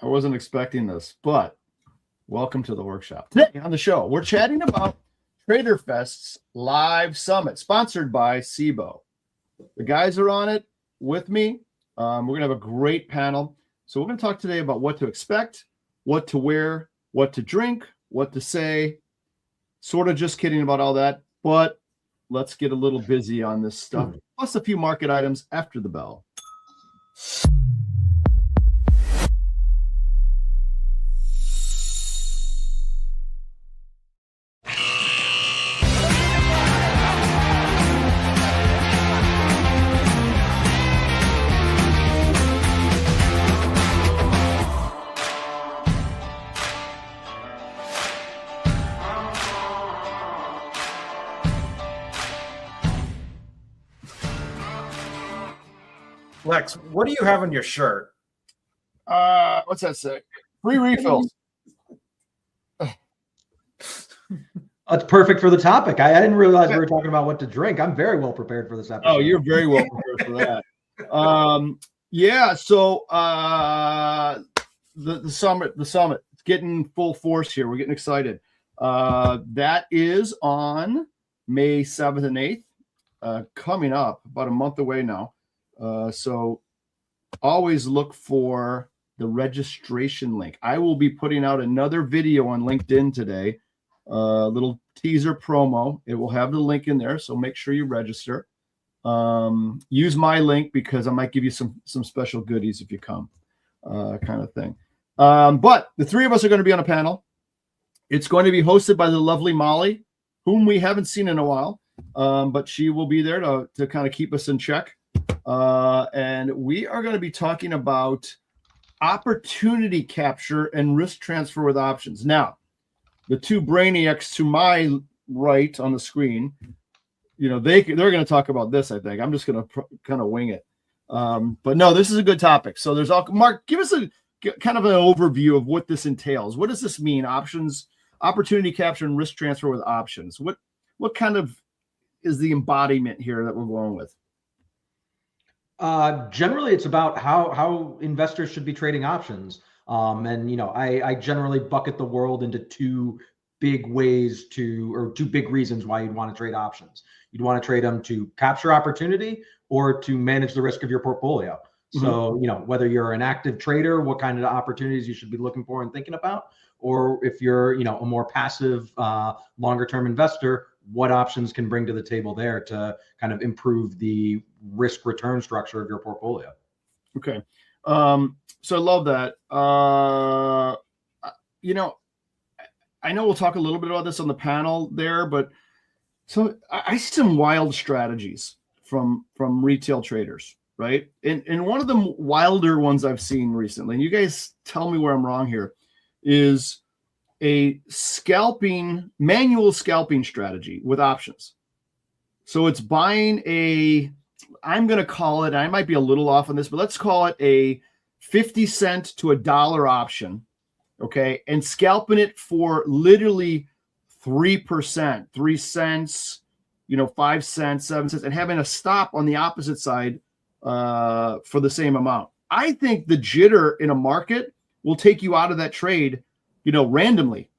wasn't expecting this, but welcome to the workshop. Today on the show, we're chatting about Trader Fest's live summit, sponsored by SIBO. The guys are on it with me. We're going to have a great panel. So we're going to talk today about what to expect, what to wear, what to drink, what to say. Sort of just kidding about all that, but let's get a little busy on this stuff, plus a few market items after the bell. Lex, what do you have on your shirt? What's that say? Free refills. That's perfect for the topic. I didn't realize we were talking about what to drink. I'm very well prepared for this episode. Oh, you're very well prepared for that. Yeah. So the summit, it's getting full force here. We're getting excited. That is on May 7th and 8th, coming up about a month away now. So always look for the registration link. I will be putting out another video on LinkedIn today, little teaser promo. It will have the link in there, so make sure you register. Use my link because I might give you some special goodies if you come, kind of thing. But the three of us are going to be on a panel. It's going to be hosted by the lovely Molly, whom we haven't seen in a while, but she will be there to kind of keep us in check. And we are going to be talking about opportunity capture and risk transfer with options. Now, the two brainiacs to my right on the screen, they're going to talk about this. I think I'm just going to kind of wing it. But no, this is a good topic. So there's Mark, give us a kind of an overview of what this entails. What does this mean? Options, opportunity capture, and risk transfer with options. What kind of is the embodiment here that we're going with? Generally, it's about how investors should be trading options. I generally bucket the world into two big reasons why you'd want to trade options. You'd want to trade them to capture opportunity or to manage the risk of your portfolio. Mm-hmm. So, whether you're an active trader, what kind of opportunities you should be looking for and thinking about, or if you're, a more passive, longer term investor, what options can bring to the table there to kind of improve the risk return structure of your portfolio. Okay. So I love that. I know we'll talk a little bit about this on the panel there, but so I see some wild strategies from retail traders, right? And one of the wilder ones I've seen recently, and you guys tell me where I'm wrong here, is a manual scalping strategy with options. So it's buying I'm going to call it, I might be a little off on this, but let's call it a 50 cent to $1 option. Okay. And scalping it for literally 3%, 3 cents, 5 cents, 7 cents, and having a stop on the opposite side for the same amount. I think the jitter in a market will take you out of that trade randomly.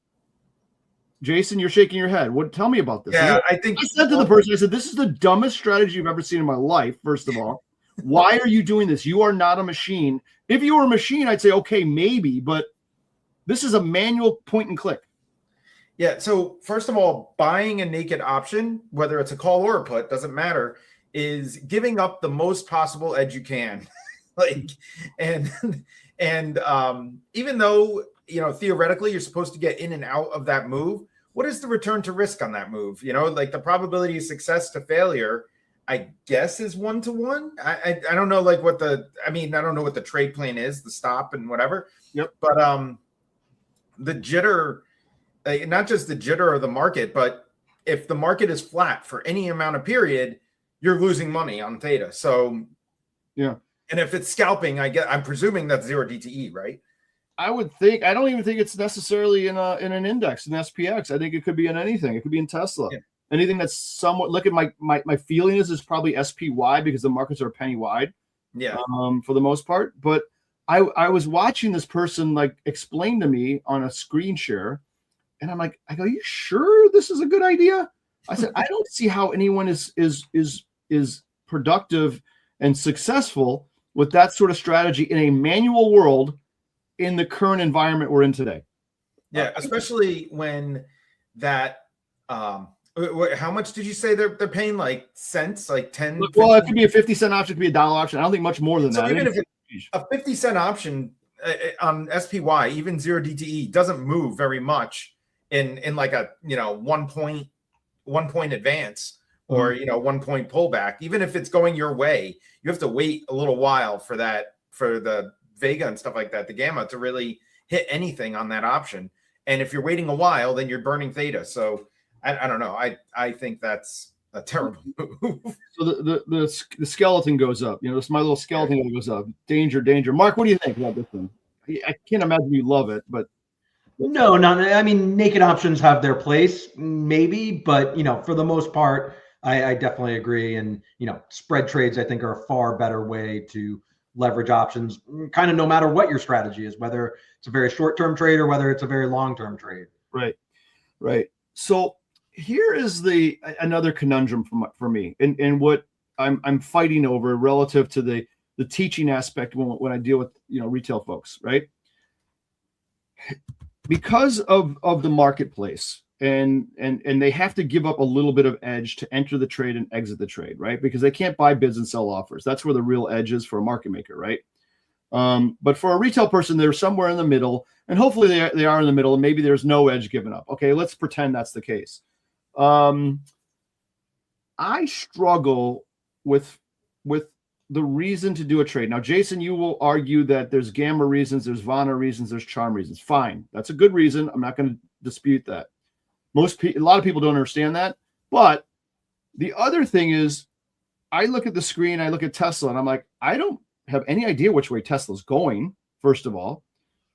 Jason, you're shaking your head. Tell me about this. Yeah, I said to the person, I said, this is the dumbest strategy you've ever seen in my life, first of all. Why are you doing this? You are not a machine. If you were a machine, I'd say, okay, maybe, but this is a manual point and click. Yeah, so first of all, buying a naked option, whether it's a call or a put, doesn't matter, is giving up the most possible edge you can. Even though theoretically you're supposed to get in and out of that move, what is the return to risk on that move? The probability of success to failure, I guess, is 1-to-1. I don't know I don't know what the trade plan is, the stop and whatever. Yep. But the jitter, not just the jitter of the market, but if the market is flat for any amount of period, you're losing money on theta. So yeah. And if it's scalping, I'm presuming that's 0 DTE, right? I would think. I don't even think it's necessarily in an index, in SPX. I think it could be in anything. It could be in Tesla. Yeah. Anything that's somewhat. Look at my feeling is probably SPY because the markets are penny wide. Yeah. For the most part, but I was watching this person like explain to me on a screen share, and I'm like, I go, you sure this is a good idea? I said, I don't see how anyone is productive and successful with that sort of strategy in a manual world in the current environment we're in today. Yeah, especially when that how much did you say they're paying? Like cents, like 10. Well, it could be a 50-cent option, it could be $1 option. I don't think much more than So that. even if it's a 50-cent option on SPY, even 0 DTE doesn't move very much in like a 1 point advance or 1 point pullback. Even if it's going your way, you have to wait a little while for the Vega and stuff like that, the Gamma, to really hit anything on that option. And if you're waiting a while, then you're burning theta. So I don't know. I think that's a terrible move. So the skeleton goes up. This my little skeleton goes up. Danger, danger. Mark, what do you think about this one? I can't imagine you love it, but no. I mean, naked options have their place, maybe, but for the most part, I definitely agree. And spread trades, I think, are a far better way to leverage options, kind of no matter what your strategy is, whether it's a very short-term trade or whether it's a very long-term trade. Right. So here is another conundrum for me, and what I'm fighting over relative to the teaching aspect when I deal with retail folks, right? Because of the marketplace, and they have to give up a little bit of edge to enter the trade and exit the trade, right? Because they can't buy bids and sell offers. That's where the real edge is for a market maker, right? But for a retail person, they're somewhere in the middle, and hopefully they are in the middle, and maybe there's no edge given up. Okay, let's pretend that's the case. I struggle with the reason to do a trade. Now, Jason, you will argue that there's gamma reasons, there's Vana reasons, there's charm reasons. Fine, that's a good reason. I'm not going to dispute that. A lot of people don't understand that. But the other thing is, I look at the screen, I look at Tesla, and I'm like, I don't have any idea which way Tesla's going. First of all,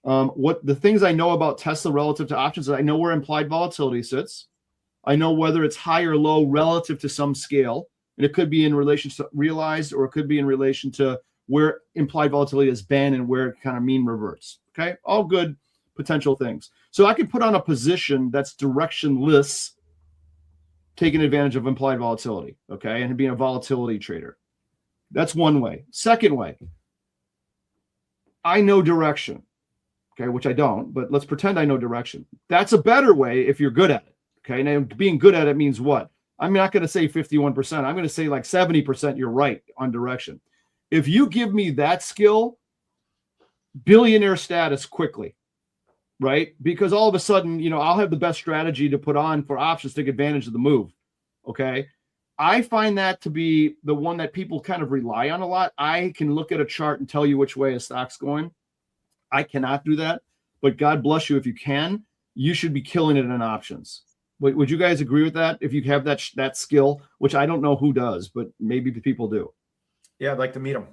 what the things I know about Tesla relative to options, I know where implied volatility sits. I know whether it's high or low relative to some scale, and it could be in relation to realized, or it could be in relation to where implied volatility has been and where it kind of mean reverts. Okay, all good potential things. So I could put on a position that's directionless, taking advantage of implied volatility, okay, and being a volatility trader. That's one way. Second way, I know direction, okay, which I don't, but let's pretend I know direction. That's a better way if you're good at it, okay? Now, being good at it means what? I'm not going to say 51%. I'm going to say like 70% you're right on direction. If you give me that skill, billionaire status quickly, right? Because all of a sudden, I'll have the best strategy to put on for options to take advantage of the move, okay? I find that to be the one that people kind of rely on a lot. I can look at a chart and tell you which way a stock's going. I cannot do that, but God bless you if you can. You should be killing it in options. Would you guys agree with that? If you have that skill, which I don't know who does, but maybe people do. Yeah, I'd like to meet them.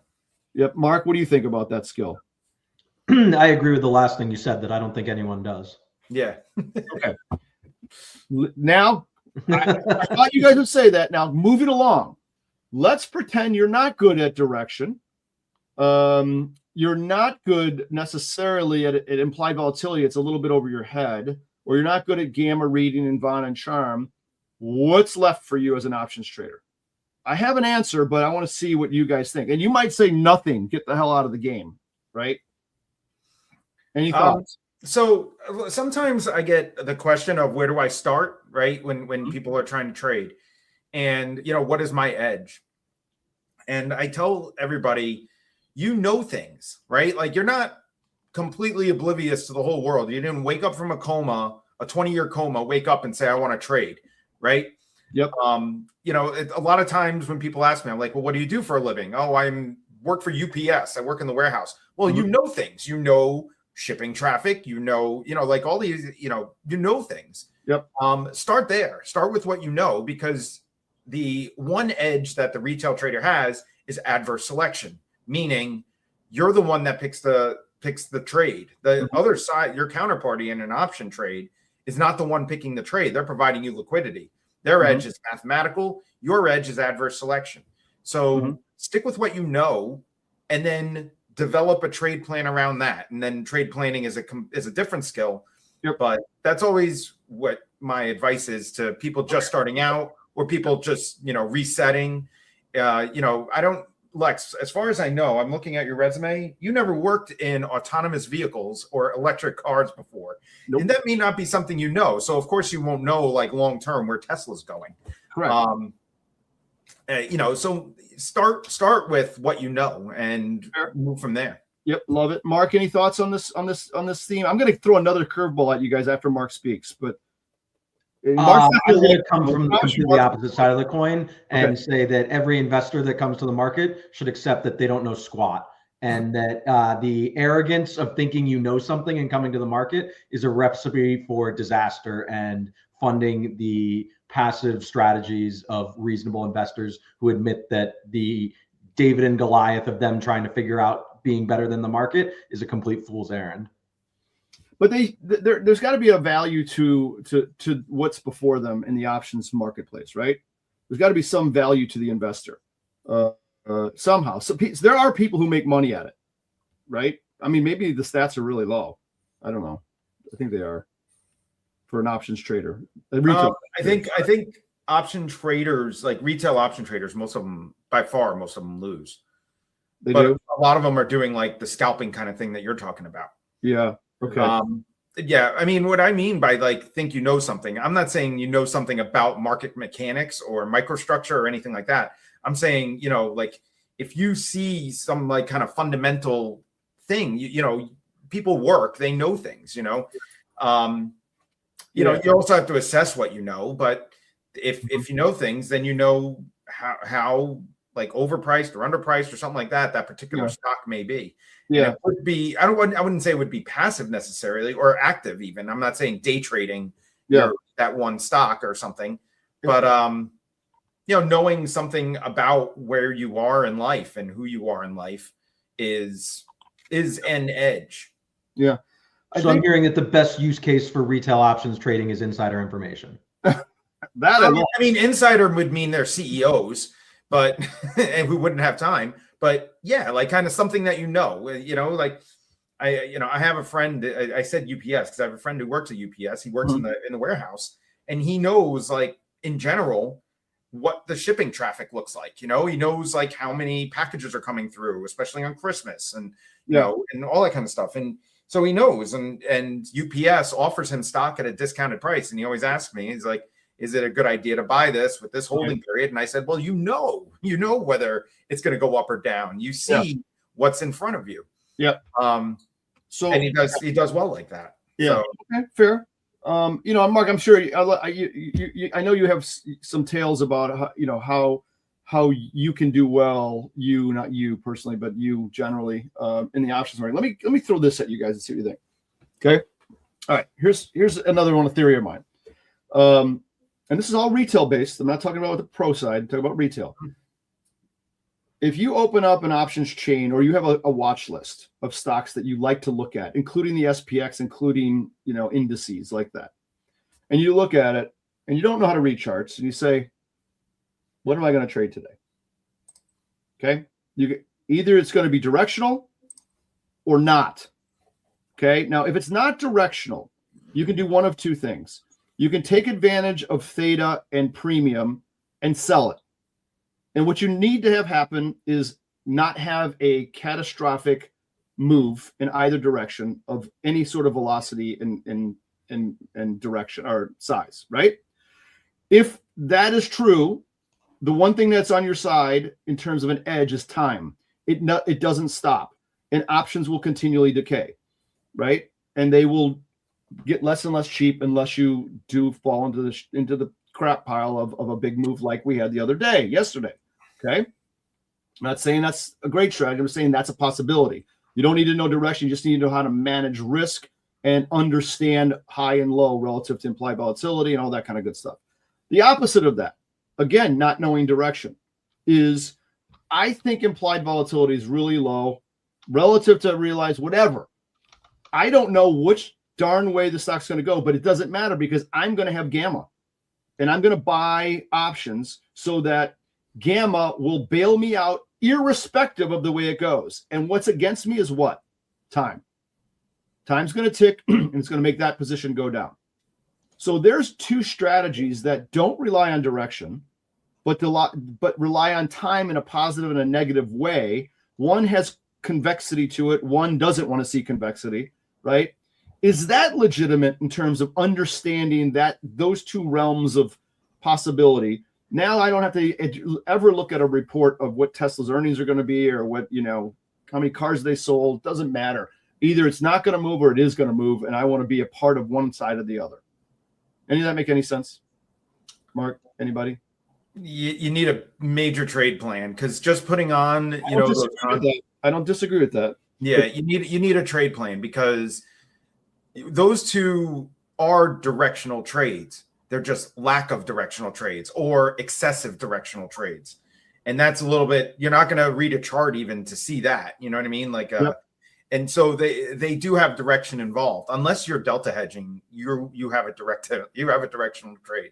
Yep. Mark, what do you think about that skill? I agree with the last thing you said, that I don't think anyone does. Yeah. Okay. Now, I thought you guys would say that. Now, move it along. Let's pretend you're not good at direction. You're not good necessarily at implied volatility. It's a little bit over your head. Or you're not good at gamma reading and Vana and charm. What's left for you as an options trader? I have an answer, but I want to see what you guys think. And you might say nothing. Get the hell out of the game, right? Any thoughts? So sometimes I get the question of where do I start, right? When people are trying to trade, and what is my edge? And I tell everybody, things, right? Like you're not completely oblivious to the whole world. You didn't wake up from a coma, a 20-year coma, wake up and say, I want to trade, right? Yep. A lot of times when people ask me, I'm like, well, what do you do for a living? Oh, work for UPS. I work in the warehouse. Well, you know things, shipping traffic, like all these, things. Yep. Start there. Start with what you know, because the one edge that the retail trader has is adverse selection, meaning you're the one that picks the trade. The other side, your counterparty in an option trade, is not the one picking the trade. They're providing you liquidity. Their edge is mathematical. Your edge is adverse selection. So stick with what you know, and then develop a trade plan around that. And then trade planning is a different skill. Yep. But that's always what my advice is to people just starting out, or people just, resetting. I don't, Lex, as far as I know, I'm looking at your resume. You never worked in autonomous vehicles or electric cars before. Nope. And that may not be something you know. So of course you won't know like long-term where Tesla's going. Correct. So start with what you know and move from there. Yep, love it. Mark, any thoughts on this theme? I'm going to throw another curveball at you guys after Mark speaks, but I'm going to come from the completely opposite side of the coin and say that every investor that comes to the market should accept that they don't know squat, and that the arrogance of thinking you know something and coming to the market is a recipe for disaster and funding the passive strategies of reasonable investors who admit that the David and Goliath of them trying to figure out being better than the market is a complete fool's errand. But there's got to be a value to what's before them in the options marketplace, right? There's got to be some value to the investor somehow. So there are people who make money at it, right? I mean, maybe the stats are really low. I don't know. I think they are for an options trader. I think option traders, like retail option traders, most of them lose. They do. A lot of them are doing like the scalping kind of thing that you're talking about. Yeah. Okay. I mean, what I mean by like think you know something, I'm not saying you know something about market mechanics or microstructure or anything like that. I'm saying, like if you see some like kind of fundamental thing, people work, they know things, you also have to assess what you know, but if you know things, then you know how like overpriced or underpriced or something like that particular stock may be. Yeah. And it would be, I wouldn't say it would be passive necessarily or active even. I'm not saying day trading that one stock or something, but knowing something about where you are in life and who you are in life is an edge. Yeah. I'm hearing that the best use case for retail options trading is insider information. Insider would mean they're CEOs, but and we wouldn't have time. But yeah, like kind of something that like I have a friend. I said UPS because I have a friend who works at UPS. He works in the warehouse, and he knows like in general what the shipping traffic looks like. He knows like how many packages are coming through, especially on Christmas, and and all that kind of stuff. And so he knows, and UPS offers him stock at a discounted price, and he always asks me, he's like, is it a good idea to buy this with this holding period? And I said, well, you know whether it's going to go up or down. You see what's in front of you. Yep. So and he does well like that. Yeah. So. Okay. Fair. Mark, I'm sure I know you have some tales about how you can do well. You, not you personally, but you generally in the options market. Let me throw this at you guys and see what you think. Okay. All right. Here's another one, a theory of mine. And this is all retail based. I'm not talking about the pro side. I'm talking about retail. If you open up an options chain or you have a watch list of stocks that you like to look at, including the SPX, including, indices like that, and you look at it and you don't know how to read charts and you say, what am I going to trade today? Okay. Either it's going to be directional or not. Okay. Now, if it's not directional, you can do one of two things. You can take advantage of theta and premium and sell it. And what you need to have happen is not have a catastrophic move in either direction of any sort of velocity and direction or size, right? If that is true, the one thing that's on your side in terms of an edge is time. It doesn't stop, and options will continually decay, right? And they will get less and less cheap unless you do fall into the crap pile of a big move like we had yesterday. Okay. I'm not saying that's a great strategy. I'm saying that's a possibility. You don't need to know direction. You just need to know how to manage risk and understand high and low relative to implied volatility and all that kind of good stuff. The opposite of that, again, not knowing direction, is I think implied volatility is really low relative to realized whatever. I don't know which darn way the stock's going to go, but it doesn't matter because I'm going to have gamma and I'm going to buy options so that gamma will bail me out irrespective of the way it goes. And what's against me is what? Time. Time's going to tick, and it's going to make that position go down. So there's two strategies that don't rely on direction, but rely on time in a positive and a negative way. One has convexity to it. One doesn't want to see convexity, right? Is that legitimate in terms of understanding that those two realms of possibility? Now I don't have to ever look at a report of what Tesla's earnings are going to be or what, how many cars they sold. Doesn't matter. Either it's not going to move or it is going to move, and I want to be a part of one side or the other. Any of that make any sense? Mark, anybody? You need a major trade plan, because just putting on, I don't disagree with that. Yeah, you need a trade plan, because those two are directional trades. They're just lack of directional trades or excessive directional trades. And that's a little bit, you're not going to read a chart even to see that, you know what I mean? Like, yep. And so they do have direction involved. Unless you're delta hedging, you have a directional trade.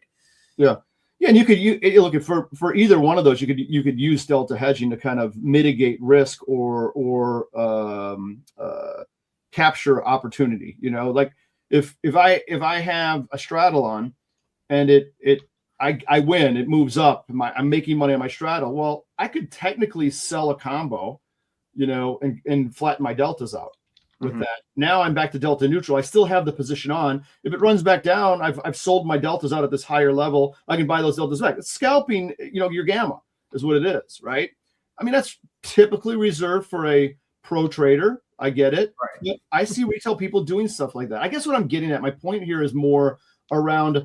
Yeah. Yeah, and you could look at for either one of those, you could use delta hedging to kind of mitigate risk or capture opportunity. Like if I have a straddle on and I win, it moves up, I'm making money on my straddle. Well, I could technically sell a combo, and flatten my deltas out with that. Now I'm back to delta neutral. I still have the position on. If it runs back down, I've sold my deltas out at this higher level. I can buy those deltas back. It's scalping, your gamma is what it is, right? I mean, that's typically reserved for a pro trader. I get it. Right. I see retail people doing stuff like that. I guess what I'm getting at, my point here is more around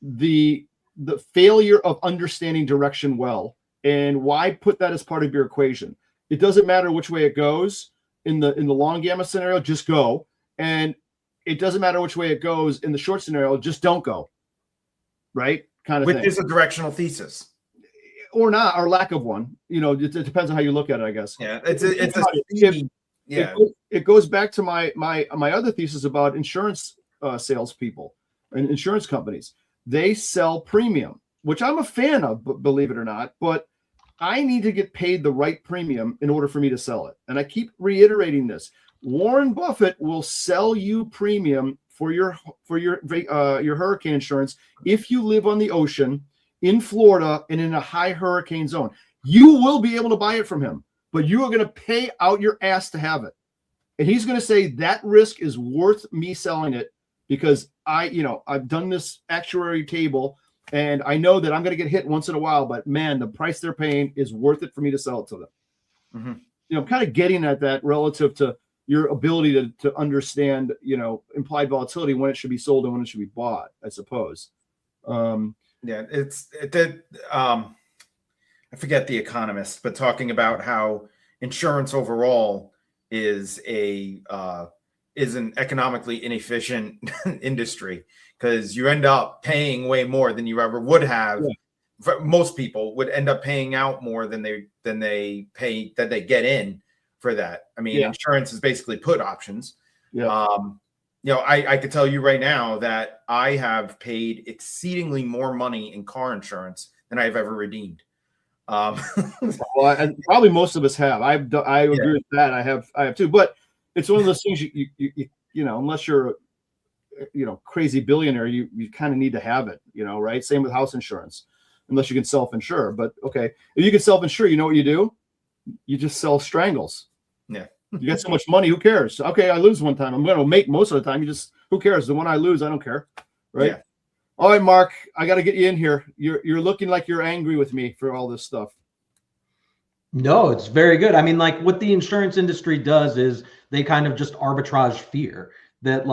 the failure of understanding direction well, and why put that as part of your equation. It doesn't matter which way it goes in the long gamma scenario, just go. And it doesn't matter which way it goes in the short scenario, just don't go. Right? Kind of Which thing. is a directional thesis. Or not, or lack of one. It depends on how you look at it, I guess. Yeah. It goes back to my other thesis about insurance salespeople and insurance companies. They sell premium, which I'm a fan of, believe it or not, but I need to get paid the right premium in order for me to sell it. And I keep reiterating this. Warren Buffett will sell you premium for your hurricane insurance if you live on the ocean in Florida and in a high hurricane zone. You will be able to buy it from him, but you are going to pay out your ass to have it. And he's going to say that risk is worth me selling it, because I've done this actuary table and I know that I'm going to get hit once in a while, but man, the price they're paying is worth it for me to sell it to them. I'm kind of getting at that relative to your ability to understand, implied volatility, when it should be sold and when it should be bought, I suppose. I forget the economist, but talking about how insurance overall is an economically inefficient industry, because you end up paying way more than you ever would have. Yeah. Most people would end up paying out more than they get in for that. I mean, Insurance is basically put options. Yeah. I could tell you right now that I have paid exceedingly more money in car insurance than I've ever redeemed. Well, and probably most of us have. I agree with that. I have too, but it's one of those things you unless you're crazy billionaire, you kind of need to have it, right? Same with house insurance, unless you can self-insure. But okay, if you can self-insure, you know what you do? You just sell strangles. Yeah. You get so much money, who cares? Okay, I lose one time, I'm going to make most of the time. Who cares? The one I lose, I don't care, right? Yeah. All right, Mark, I got to get you in here. You're looking like you're angry with me for all this stuff. No, it's very good. I mean, like, what the insurance industry does is they kind of just arbitrage fear that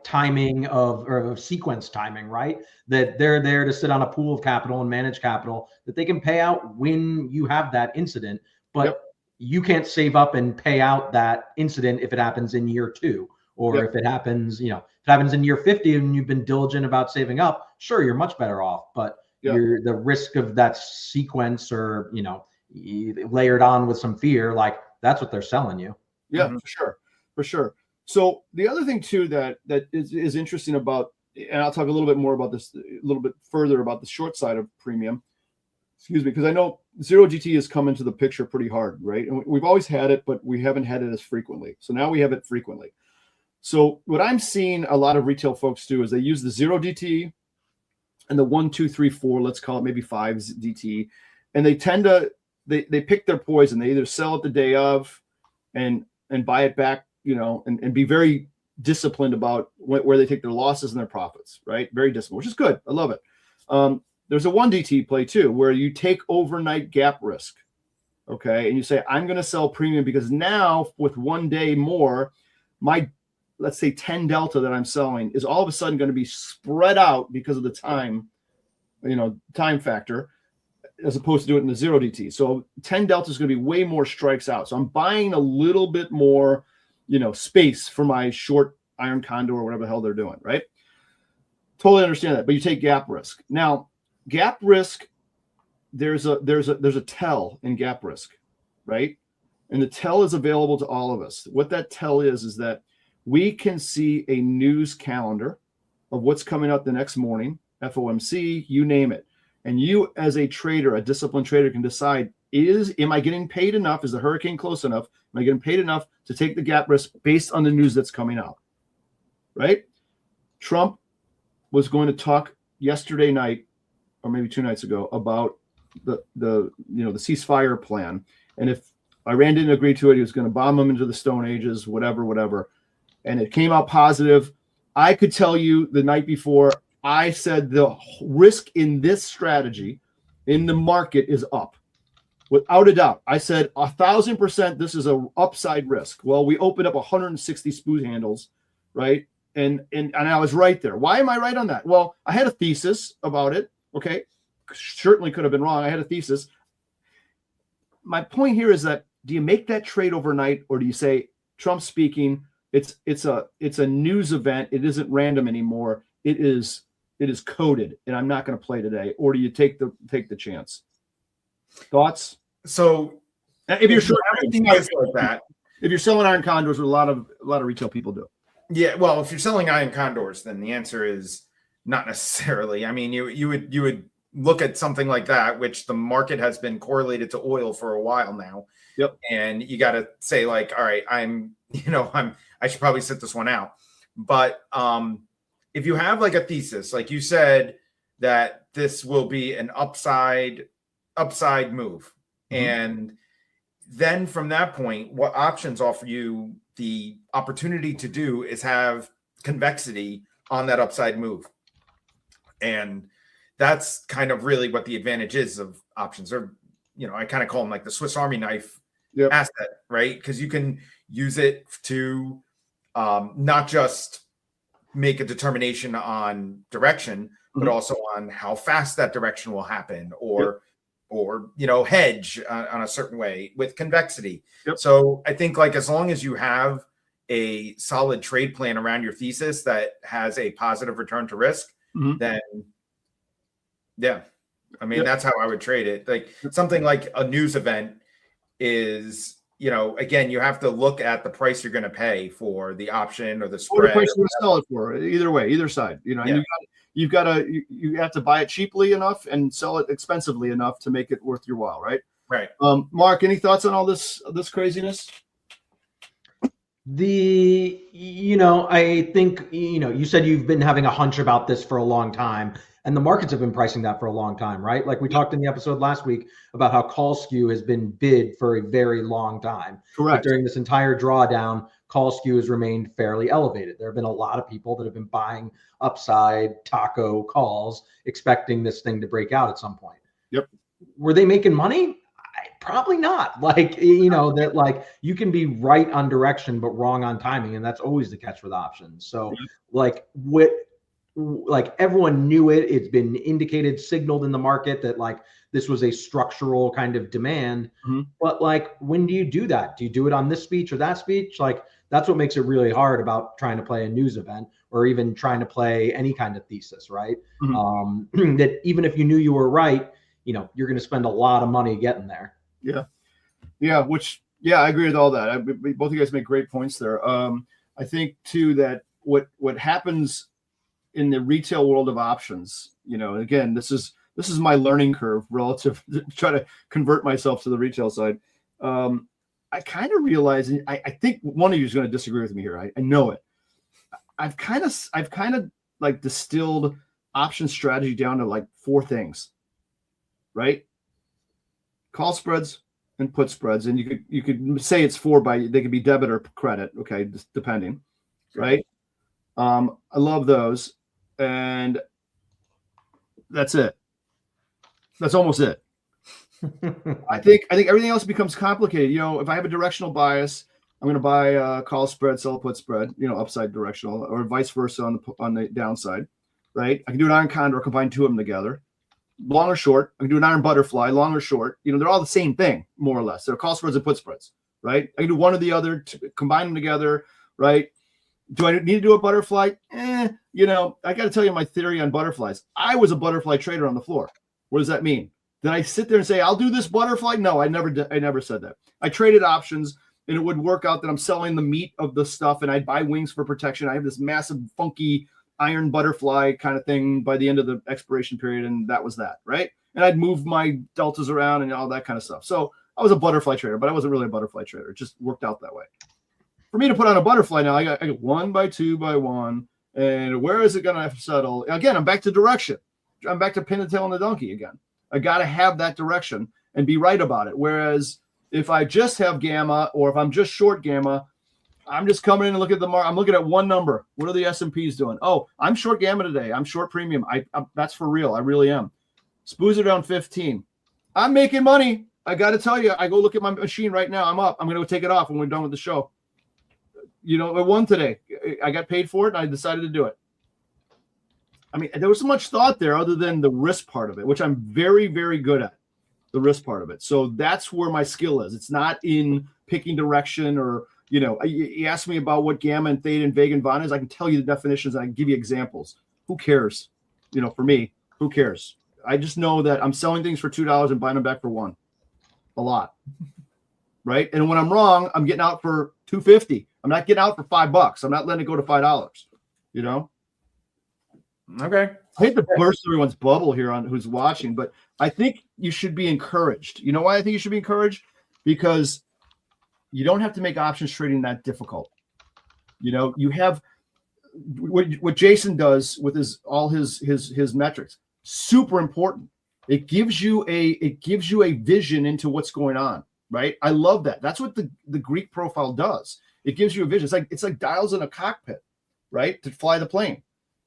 timing or sequence timing, right? That they're there to sit on a pool of capital and manage capital that they can pay out when you have that incident, but you can't save up and pay out that incident if it happens in year 2, or if it happens, if it happens in year 50 and you've been diligent about saving up, sure, you're much better off, but the risk of that sequence or, layered on with some fear, like that's what they're selling you. Yeah, for sure. So the other thing too that is interesting about, and I'll talk a little bit more about this, a little bit further about the short side of premium. Excuse me, because I know zero GT has come into the picture pretty hard, right? And we've always had it, but we haven't had it as frequently. So now we have it frequently. So what I'm seeing a lot of retail folks do is they use the zero DT and the 1, 2, 3, 4, let's call it maybe 5 DT, and they tend to they pick their poison. They either sell it the day of and buy it back, and be very disciplined about where they take their losses and their profits, right? Very disciplined, which is good. I love it. There's a 1 DT play too, where you take overnight gap risk, okay? And you say, I'm going to sell premium because now with 1 day more, my, let's say 10 delta that I'm selling is all of a sudden going to be spread out because of the time factor, as opposed to doing it in the zero DT. So 10 delta is going to be way more strikes out. So I'm buying a little bit more, space for my short iron condor or whatever the hell they're doing, right? Totally understand that. But you take gap risk. Now, gap risk, there's a tell in gap risk, right? And the tell is available to all of us. What that tell is that we can see a news calendar of what's coming out the next morning, FOMC, you name it. And you, as a trader, a disciplined trader, can decide, am I getting paid enough? Is the hurricane close enough? Am I getting paid enough to take the gap risk based on the news that's coming out? Right? Trump was going to talk yesterday night, or maybe 2 nights ago, about the ceasefire plan. And if Iran didn't agree to it, he was going to bomb them into the Stone Ages, whatever. And it came out positive. I could tell you the night before, I said the risk in this strategy in the market is up. Without a doubt. I said 1,000% this is a upside risk. Well, we opened up 160 spoon handles, right? And I was right there. Why am I right on that? Well, I had a thesis about it. Okay. Certainly could have been wrong. I had a thesis. My point here is that, do you make that trade overnight, or do you say, Trump speaking, it's a news event. It isn't random anymore. It is coded, and I'm not going to play today. Or do you take the chance? Thoughts? So if you're short, like that, if you're selling iron condors, what a lot of retail people do. Yeah, well, if you're selling iron condors, then the answer is not necessarily. I mean, you would look at something like that, which the market has been correlated to oil for a while now. Yep. And you got to say, like, all right, I should probably sit this one out. But if you have like a thesis, like you said, that this will be an upside move, and then from that point, what options offer you the opportunity to do is have convexity on that upside move. And that's kind of really what the advantage is of options. Or, I kind of call them like the Swiss Army knife asset, right? Because you can use it to not just make a determination on direction, but also on how fast that direction will happen, or hedge on a certain way with convexity. So I think, like, as long as you have a solid trade plan around your thesis that has a positive return to risk, then that's how I would trade it. Like something like a news event is, again, you have to look at the price you're going to pay for the option or the spread. Or the price you're going to sell it for. Either way, either side. You have to buy it cheaply enough and sell it expensively enough to make it worth your while, right? Right. Mark, any thoughts on all this craziness? I think, you said you've been having a hunch about this for a long time, and the markets have been pricing that for a long time, right? Like we talked in the episode last week about how call skew has been bid for a very long time. Correct. But during this entire drawdown, call skew has remained fairly elevated. There have been a lot of people that have been buying upside taco calls, expecting this thing to break out at some point. Yep. Were they making money? Probably not. Like, that like you can be right on direction, but wrong on timing. And that's always the catch with options. So like everyone knew it. It's been indicated, signaled in the market that like this was a structural kind of demand. But like, when do you do that? Do you do it on this speech or that speech? Like, that's what makes it really hard about trying to play a news event or even trying to play any kind of thesis, right? That even if you knew you were right, you're going to spend a lot of money getting there. Yeah. I agree with all that. Both of you guys make great points there. I think too that what happens in the retail world of options, again, this is this is my learning curve relative to try to convert myself to the retail side. I kind of realize, I think one of you is going to disagree with me here. I know it. I've kind of like distilled option strategy down to like 4 things, right? Call spreads and put spreads, and you could say it's 4 they could be debit or credit, okay, just depending, right? I love those, and that's it. That's almost it. I think everything else becomes complicated. If I have a directional bias, I'm going to buy a call spread, sell a put spread, upside directional, or vice versa on the downside, right? I can do an iron condor, combine 2 of them together, long or short. I can do an iron butterfly, long or short. They're all the same thing, more or less. They're call spreads and put spreads, right? I can do one or the other, combine them together, right? Do I need to do a butterfly? I got to tell you my theory on butterflies. I was a butterfly trader on the floor. What does that mean? Did I sit there and say, I'll do this butterfly? No, I never did. I never said that. I traded options, and it would work out that I'm selling the meat of the stuff, and I'd buy wings for protection. I have this massive, funky iron butterfly kind of thing by the end of the expiration period, and that was that, right? And I'd move my deltas around and all that kind of stuff. So I was a butterfly trader, but I wasn't really a butterfly trader. It just worked out that way. For me to put on a butterfly now, I got 1 by 2 by 1, and where is it going to settle? Again, I'm back to direction. I'm back to pin the tail on the donkey again. I got to have that direction and be right about it. Whereas if I just have gamma, or if I'm just short gamma, I'm just coming in and looking at the market. I'm looking at one number. What are the S&Ps doing? Oh, I'm short gamma today. I'm short premium. That's for real. I really am. SPUs are down 15. I'm making money. I got to tell you, I go look at my machine right now. I'm up. I'm going to go take it off when we're done with the show. I won today. I got paid for it, and I decided to do it. I mean, there was so much thought there other than the risk part of it, which I'm very, very good at, the risk part of it. So that's where my skill is. It's not in picking direction or, you ask me about what gamma and theta and vega and von is. I can tell you the definitions and I can give you examples. Who cares? For me, who cares? I just know that I'm selling things for $2 and buying them back for $1. A lot. Right? And when I'm wrong, I'm getting out for $2.50. I'm not getting out for $5. I'm not letting it go to $5. Okay. I hate to burst everyone's bubble here on who's watching, but I think you should be encouraged. You know why I think you should be encouraged? Because you don't have to make options trading that difficult. You have what Jason does with all his metrics. Super important. It gives you a vision into what's going on, right? I love that. That's what the Greek profile does. It gives you a vision. It's like dials in a cockpit, right? To fly the plane.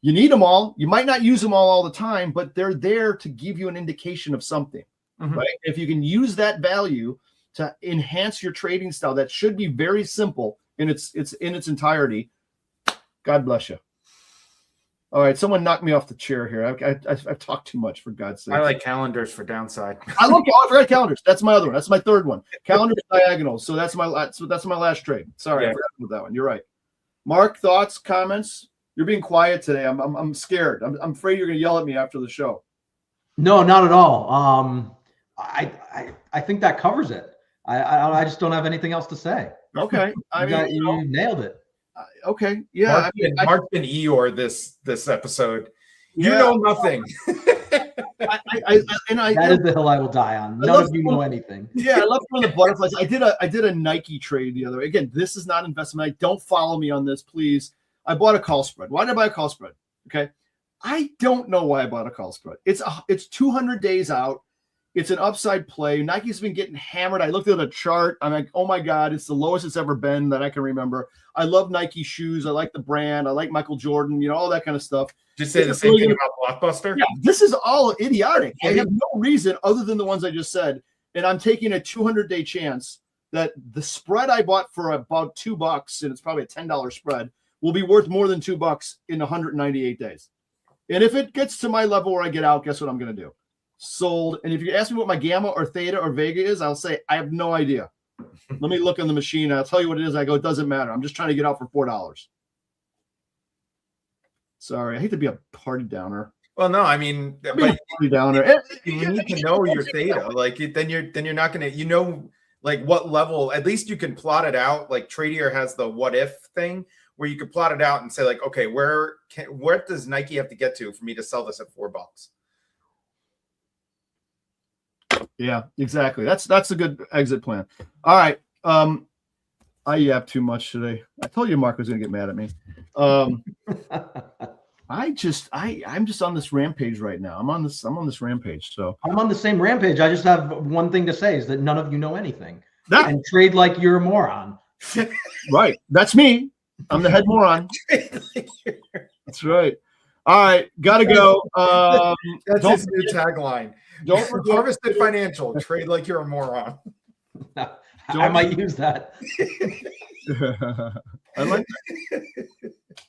You need them all. You might not use them all the time, but they're there to give you an indication of something, right? If you can use that value to enhance your trading style, that should be very simple in its entirety. God bless you. All right, someone knocked me off the chair here. I've talked too much, for God's sake. I like calendars for downside. I forgot calendars. That's my other one. That's my third one. Calendars diagonals. So that's my last trade. Sorry, I forgot about that one. You're right. Mark, thoughts, comments? You're being quiet today. I'm scared. I'm afraid you're going to yell at me after the show. No, not at all. I think that covers it. I just don't have anything else to say. Okay, you nailed it. Okay, yeah. Mark's been Eeyore this episode. Yeah. You know nothing. That is the hill I will die on. None of you know anything. Yeah, I love one of the butterflies. I did a Nike trade the other way. Again, this is not investment. Don't follow me on this, please. I bought a call spread. Why did I buy a call spread? Okay. I don't know why I bought a call spread. It's 200 days out. It's an upside play. Nike's been getting hammered. I looked at a chart. I'm like, oh my God, it's the lowest it's ever been that I can remember. I love Nike shoes. I like the brand. I like Michael Jordan, all that kind of stuff. Just say the same thing about Blockbuster? Yeah, this is all idiotic. I have no reason other than the ones I just said. And I'm taking a 200-day chance that the spread I bought for about $2, and it's probably a $10 spread, will be worth more than $2 in 198 days. And if it gets to my level where I get out, guess what I'm going to do? Sold. And if you ask me what my gamma or theta or vega is, I'll say, I have no idea. Let me look on the machine. I'll tell you what it is. I go, it doesn't matter. I'm just trying to get out for $4. Sorry. I hate to be a party downer. Well, no, I mean, but party downer. You need to know your theta. Like then you're not going to, like what level, at least you can plot it out. Like Tradier has the what if thing where you can plot it out and say like, okay, where does Nike have to get to for me to sell this at $4? Yeah, exactly. That's a good exit plan. All right. I yapped too much today. I told you Mark was going to get mad at me. I'm just on this rampage right now. I'm on this rampage. So I'm on the same rampage. I just have one thing to say is that none of you know anything. That- and trade like you're a moron. Right. That's me. I'm the head moron. That's right. All right. Gotta go. That's his new tagline. Don't forget Harvested Financial. Trade like you're a moron. I might use that. I like that.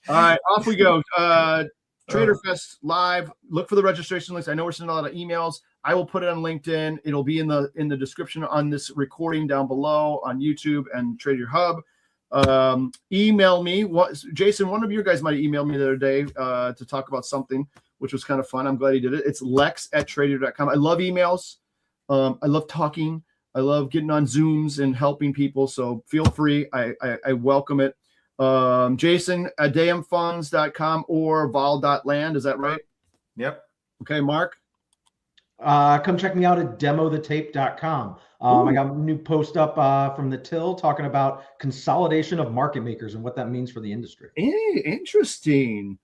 All right, off we go. Trader Fest live. Look for the registration links. I know we're sending a lot of emails. I will put it on LinkedIn. It'll be in the description on this recording down below on YouTube and Trader Hub. Email me. Jason, one of you guys might have emailed me the other day to talk about something, which was kind of fun. I'm glad he did it. It's lex@tradier.com. I love emails. I love talking. I love getting on Zooms and helping people. So feel free. I welcome it. Jason at damfunds.com or vol.land. Is that right? Yep. Okay, Mark. Come check me out at demothetape.com. I got a new post up from the Till talking about consolidation of market makers and what that means for the industry. Hey, interesting.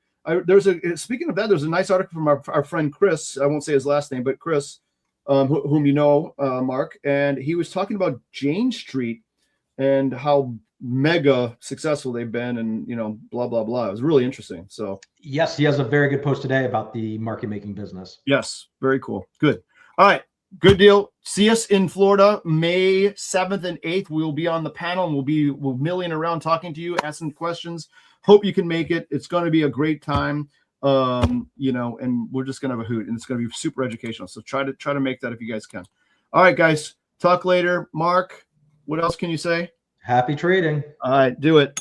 Speaking of that, there's a nice article from our friend Chris. I won't say his last name, but Chris, whom you know, Mark, and he was talking about Jane Street and how mega successful they've been, and blah blah blah. It was really interesting. So yes, he has a very good post today about the market making business. Yes, very cool. Good. All right, good deal. See us in Florida May 7th and 8th. We will be on the panel and we'll milling around talking to you, asking questions. Hope you can make it. It's going to be a great time. And we're just gonna have a hoot, and it's gonna be super educational. So try to make that if you guys can. All right, guys. Talk later. Mark, what else can you say? Happy trading. All right, do it.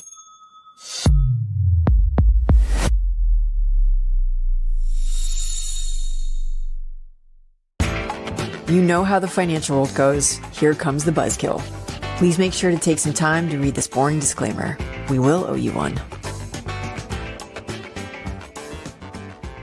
You know how the financial world goes. Here comes the buzzkill. Please make sure to take some time to read this boring disclaimer. We will owe you one.